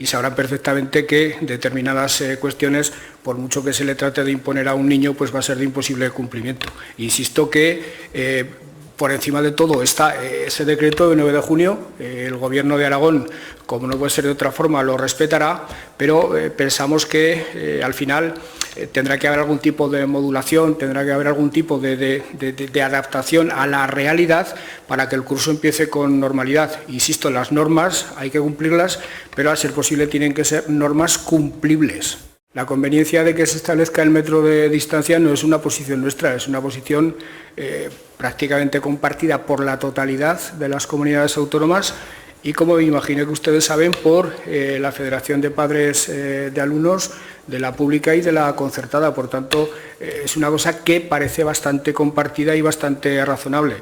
y sabrán perfectamente que determinadas cuestiones, por mucho que se le trate de imponer a un niño, pues va a ser de imposible cumplimiento. Insisto que por encima de todo está ese decreto de 9 de junio, el Gobierno de Aragón, como no puede ser de otra forma, lo respetará, pero pensamos que al final tendrá que haber algún tipo de modulación, tendrá que haber algún tipo de adaptación a la realidad para que el curso empiece con normalidad. Insisto, las normas hay que cumplirlas, pero a ser posible tienen que ser normas cumplibles. La conveniencia de que se establezca el metro de distancia no es una posición nuestra, es una posición prácticamente compartida por la totalidad de las comunidades autónomas y, como me imagino que ustedes saben, por la Federación de Padres de Alumnos de la pública y de la concertada. Por tanto, es una cosa que parece bastante compartida y bastante razonable.